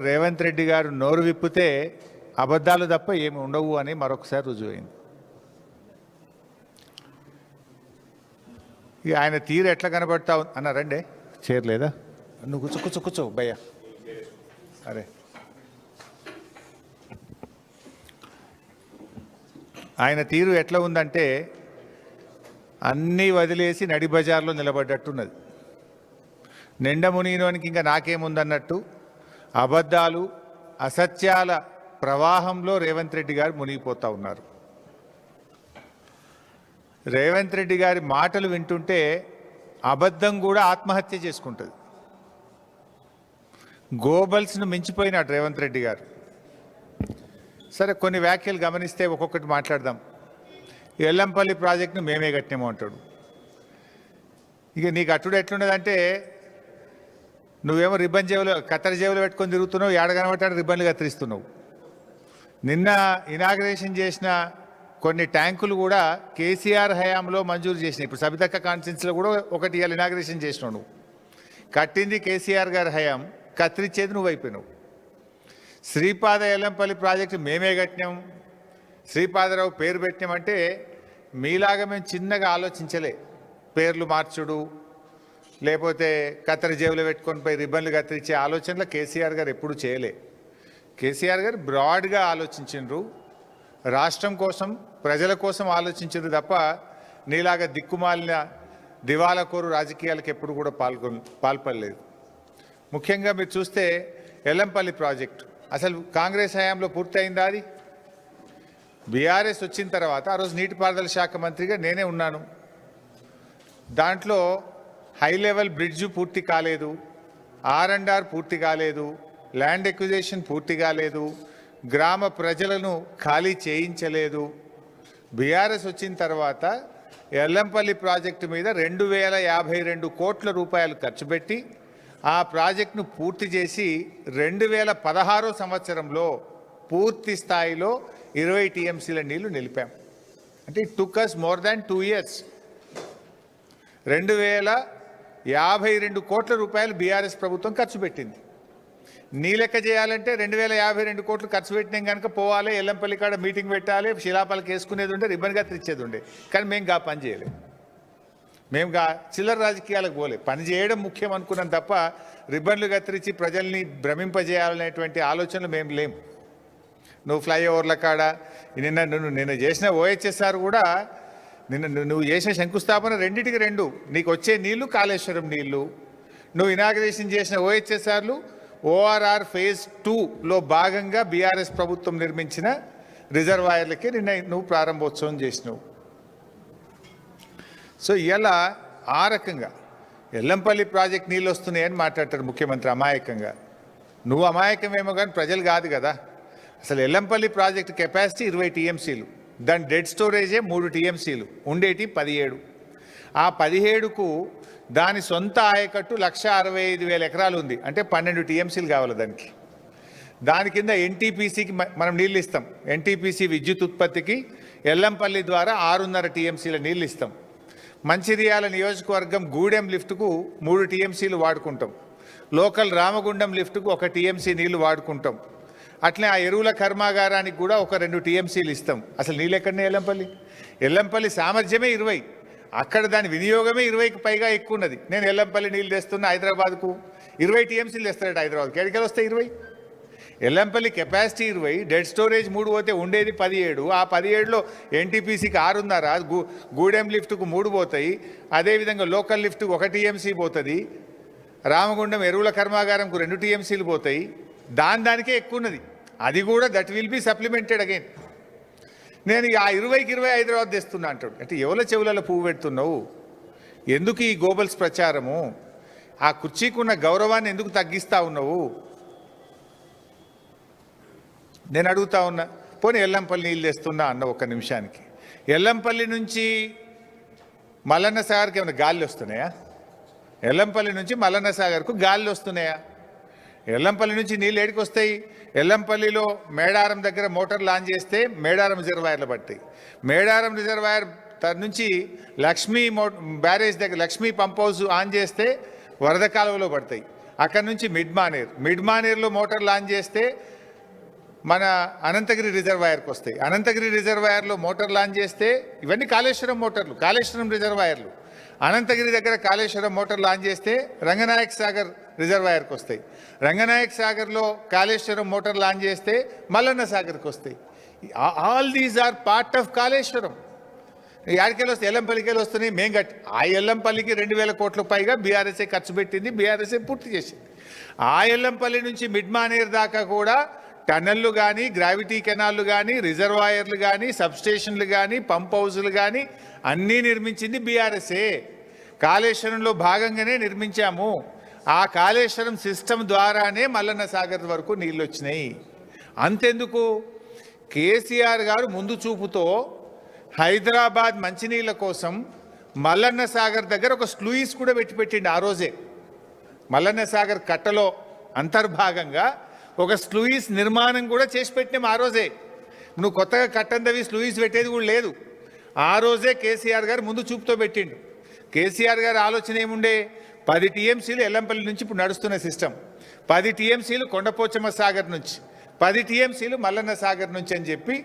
రేవంత్ రెడ్డి గారు నోరు విప్పితే అబద్ధాలు తప్ప ఏమి ఉండవు అని మరొకసారి రుజువైంది. ఇక ఆయన తీరు ఎట్లా కనబడతా అన్నారండి. చేరలేదా? నువ్వు కూర్చో కూర్చో కూర్చో భయ్య. అరే ఆయన తీరు ఎట్లా ఉందంటే అన్నీ వదిలేసి నడి బజార్లో నిలబడ్డట్టున్నది. నిండ మునిగినోనికి ఇంకా నాకేముందన్నట్టు అబద్ధాలు అసత్యాల ప్రవాహంలో రేవంత్ రెడ్డి గారు మునిగిపోతూ ఉన్నారు. రేవంత్ రెడ్డి గారి మాటలు వింటుంటే అబద్ధం కూడా ఆత్మహత్య చేసుకుంటుంది. గోబల్స్ను మించిపోయినాడు రేవంత్ రెడ్డి గారు. సరే, కొన్ని వ్యాఖ్యలు గమనిస్తే ఒక్కొక్కటి మాట్లాడదాం. ఎల్లంపల్లి ప్రాజెక్టును మేమే కట్టినాము అంటాడు. ఇక నీకు అట్టుడు ఎట్లున్నదంటే నువ్వేమో రిబ్బన్ జేబులో కత్తెర జేబులో పెట్టుకొని తిరుగుతున్నావు, ఏడగనబట్టాడు రిబ్బన్లు కత్తిరిస్తున్నావు. నిన్న ఇనాగ్రేషన్ చేసిన కొన్ని ట్యాంకులు కూడా కేసీఆర్ హయాంలో మంజూరు చేసినాయి. ఇప్పుడు సబితక్క కాన్స్టిట్యున్సీలో కూడా ఒకటి ఇవాళ ఇనాగ్రేషన్ చేసినావు. నువ్వు కట్టింది కేసీఆర్ గారి హయాం, కత్తిరించేది నువ్వు అయిపోయినావు. శ్రీపాద ఎల్లంపల్లి ప్రాజెక్టు మేమే కట్టినాం, శ్రీపాదరావు పేరు పెట్టినామంటే మీలాగా మేము చిన్నగా ఆలోచించలే. పేర్లు మార్చుడు లేకపోతే కత్తెర జేబులో పెట్టుకొని పోయి రిబ్బన్లు కత్తిరించే ఆలోచనలు కేసీఆర్ గారు ఎప్పుడు చేయలే. కేసీఆర్ గారు బ్రాడ్గా ఆలోచించిండ్రు, రాష్ట్రం కోసం ప్రజల కోసం ఆలోచించిండ్రు తప్ప నీలాగా దిక్కుమాలిన దివాలాకోరు రాజకీయాలకు ఎప్పుడు కూడా పాల్పడలేదు. ముఖ్యంగా మీరు చూస్తే ఎల్లంపల్లి ప్రాజెక్టు అసలు కాంగ్రెస్ హయాంలో పూర్తయిందా? అది బీఆర్ఎస్ వచ్చిన తర్వాత ఆ రోజు నీటిపారుదల శాఖ మంత్రిగా నేనే ఉన్నాను. దాంట్లో హై లెవెల్ బ్రిడ్జు పూర్తి కాలేదు, R&R పూర్తి కాలేదు, ల్యాండ్ ఎక్విజిషన్ పూర్తి కాలేదు, గ్రామ ప్రజలను ఖాళీ చేయించలేదు. బీఆర్ఎస్ వచ్చిన తర్వాత ఎల్లంపల్లి ప్రాజెక్టు మీద 2052 కోట్ల రూపాయలు ఖర్చు పెట్టి ఆ ప్రాజెక్టును పూర్తి చేసి 2016 సంవత్సరంలో పూర్తి స్థాయిలో 20 TMCల నీళ్లు నిలిపాం. అంటే it took us more than 2 years. 2052 కోట్ల రూపాయలు బీఆర్ఎస్ ప్రభుత్వం ఖర్చు పెట్టింది. నీ లెక్క చేయాలంటే 2052 కోట్లు ఖర్చు పెట్టినాం కనుక పోవాలి, ఎల్లంపల్లి కాడ మీటింగ్ పెట్టాలి, శిలాపాలకు వేసుకునేది ఉండే, రిబ్బన్గా తెచ్చేది ఉండే. కానీ మేము గా పని చేయలేం. మేము గా చిల్లర రాజకీయాలకు పోలే. పని చేయడం ముఖ్యం అనుకున్నాం తప్ప రిబ్బన్లు కత్తిరించి ప్రజల్ని భ్రమింపజేయాలనేటువంటి ఆలోచనలు మేము లేం. నువ్వు ఫ్లైఓవర్ల కాడ నిన్న చేసిన OHSR కూడా నువ్వు చేసిన శంకుస్థాపన రెండింటికి 2. నీకు వచ్చే నీళ్లు కాళేశ్వరం నీళ్లు, నువ్వు ఇనాగ్రేషన్ చేసిన OHSRలు ORR phase 2లో భాగంగా బీఆర్ఎస్ ప్రభుత్వం నిర్మించిన రిజర్వాయర్లకే నిన్న నువ్వు ప్రారంభోత్సవం చేసినావు. సో ఇలా ఆ రకంగా ఎల్లంపల్లి ప్రాజెక్ట్ నీళ్ళు వస్తున్నాయని మాట్లాడతాడు ముఖ్యమంత్రి అమాయకంగా. నువ్వు అమాయకమేమో కానీ ప్రజలు కాదు కదా. అసలు ఎల్లంపల్లి ప్రాజెక్టు కెపాసిటీ 20 TMCలు, దాని డెడ్ స్టోరేజే 3 TMCలు, ఉండేటి 17. ఆ 17కు దాని సొంత ఆయకట్టు 1,65,000 ఎకరాలు ఉంది. అంటే 12 TMCలు కావాలి దానికి. దాని కింద NTPCకి మనం నీళ్ళు ఇస్తాం. NTPC విద్యుత్ ఉత్పత్తికి ఎల్లంపల్లి ద్వారా 6.5 TMCల నీళ్ళు ఇస్తాం. మంచిర్యాల నియోజకవర్గం గూడెం లిఫ్ట్కు 3 TMCలు వాడుకుంటాం. లోకల్ రామగుండం లిఫ్ట్కు 1 TMC నీళ్లు వాడుకుంటాం. అట్లే ఆ ఎరువుల కర్మాగారానికి కూడా ఒక 2 TMCలు ఇస్తాం. అసలు నీళ్ళు ఎక్కడనే ఎల్లంపల్లి సామర్థ్యమే 20, అక్కడ దాని వినియోగమే 20కి పైగా ఎక్కువ ఉన్నది. నేను ఎల్లంపల్లి నీళ్ళు తెస్తున్నా హైదరాబాద్కు, 20 TMCలు తెస్తాడు హైదరాబాద్కి. ఎక్కడికి వస్తాయి 20? ఎల్లంపల్లి కెపాసిటీ 20, డెడ్ స్టోరేజ్ 3 పోతే ఉండేది 17. ఆ 17లో NTPCకి 6.5, గూడెం లిఫ్ట్కు 3 పోతాయి. అదేవిధంగా లోకల్ లిఫ్ట్కు 1 TMC పోతుంది. రామగుండం ఎరువుల కర్మాగారంకు 2 TMCలు పోతాయి. దానికే ఎక్కువ ఉన్నది. అది కూడా that will be supplemented again. నేను ఆ 20కి 20 హైదరాబాద్ తెస్తున్నా అంటాడు. అంటే ఎవల చెవులలో పువ్వు పెడుతున్నావు? ఎందుకు ఈ గోబల్స్ ప్రచారము? ఆ కుర్చీకున్న గౌరవాన్ని ఎందుకు తగ్గిస్తా ఉన్నావు? నేను అడుగుతా ఉన్నా. పోనీ ఎల్లంపల్లి నీళ్ళు తెస్తున్నా అన్న ఒక్క నిమిషానికి. ఎల్లంపల్లి నుంచి మల్లన్న సాగర్కి ఏమైనా గాలి వస్తున్నాయా? ఎల్లంపల్లి నుంచి మల్లన్న సాగర్కు గాలి వస్తున్నాయా? ఎల్లంపల్లి నుంచి నీళ్ళు ఏడికి వస్తాయి? ఎల్లంపల్లిలో మేడారం దగ్గర మోటార్ లాంచ్ చేస్తే మేడారం రిజర్వాయర్లు పడతాయి. మేడారం రిజర్వాయర్ నుంచి లక్ష్మీ బ్యారేజ్ దగ్గర లక్ష్మీ పంప్ హౌస్ ఆన్ చేస్తే వరద కాలువలో పడతాయి. అక్కడ నుంచి మిడ్ మానేర్లో మోటార్ లాంచ్ చేస్తే మన అనంతగిరి రిజర్వాయర్కి వస్తాయి. అనంతగిరి రిజర్వాయర్లో మోటార్ లాంచ్ చేస్తే ఇవన్నీ కాళేశ్వరం మోటార్లు, కాళేశ్వరం రిజర్వాయర్లు. అనంతగిరి దగ్గర కాళేశ్వరం మోటార్ లాంచ్ చేస్తే రంగనాయక్ సాగర్ రిజర్వాయర్కి వస్తాయి. రంగనాయక్ సాగర్లో కాళేశ్వరం మోటార్ లాంచ్ చేస్తే మల్లన్న సాగర్కి వస్తాయి. All these are part of Kaleshwaram. యాడికెళ్ళి వస్తాయి? ఎల్లంపల్లికెళ్ళి వస్తున్నాయి. మేము కట్టి ఆ ఎల్లంపల్లికి 2000 కోట్ల పైగా బీఆర్ఎస్ఏ ఖర్చు పెట్టింది, బీఆర్ఎస్ఏ పూర్తి చేసింది. ఆ ఎల్లంపల్లి నుంచి మిడ్ మానేర్ దాకా కూడా టన్నెళ్ళు కానీ, గ్రావిటీ కెనాళ్ళు కానీ, రిజర్వాయర్లు కానీ, సబ్స్టేషన్లు కానీ, పంప్ హౌజులు కానీ అన్నీ నిర్మించింది బీఆర్ఎస్ఏ. కాళేశ్వరంలో భాగంగానే నిర్మించాము. ఆ కాళేశ్వరం సిస్టమ్ ద్వారానే మల్లన్న సాగర్ వరకు నీళ్ళు వచ్చినాయి. అంతెందుకు, కేసీఆర్ గారు ముందు చూపుతో హైదరాబాద్ మంచినీళ్ళ కోసం మల్లన్న సాగర్ దగ్గర ఒక స్లూయిస్ కూడా పెట్టిండు. ఆ రోజే మల్లన్న సాగర్ కట్టలో అంతర్భాగంగా ఒక స్లూయిస్ నిర్మాణం కూడా చేసి పెట్టినాం. ఆ రోజే నువ్వు కొత్తగా కట్టందవి స్లూయిస్ పెట్టేది కూడా లేదు. ఆ రోజే కేసీఆర్ గారు ముందు చూపుతో పెట్టిండు. కేసీఆర్ గారు ఆలోచన ఏముండే, 10 టీఎంసీలు ఎల్లంపల్లి నుంచి ఇప్పుడు నడుస్తున్న సిస్టమ్, 10 టీఎంసీలు కొండపోచమ్మ సాగర్ నుంచి, 10 టీఎంసీలు మల్లన్న సాగర్ నుంచి అని చెప్పి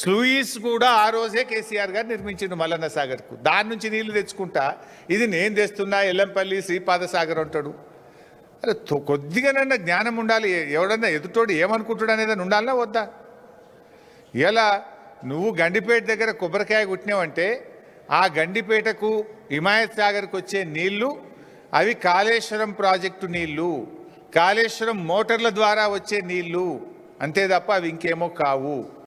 స్లూయిస్ కూడా ఆ రోజే కేసీఆర్ గారు నిర్మించిండు మల్లన్న సాగర్కు. దాని నుంచి నీళ్లు తెచ్చుకుంటా ఇది నేను తెస్తున్నా ఎల్లంపల్లి శ్రీపాద సాగర్ అంటాడు. అరే కొద్దిగానన్నా జ్ఞానం ఉండాలి. ఎవడన్నా ఎదుటోడు ఏమనుకుంటాడు అనేది ఉండాలన్నా వద్దా? ఇలా నువ్వు గండిపేట దగ్గర కొబ్బరికాయ కుట్టినావంటే ఆ గండిపేటకు హిమాయత్ సాగర్కి వచ్చే నీళ్లు అవి కాళేశ్వరం ప్రాజెక్టు నీళ్లు, కాళేశ్వరం మోటార్ల ద్వారా వచ్చే నీళ్లు అంతే తప్ప అవి ఇంకేమో కావు.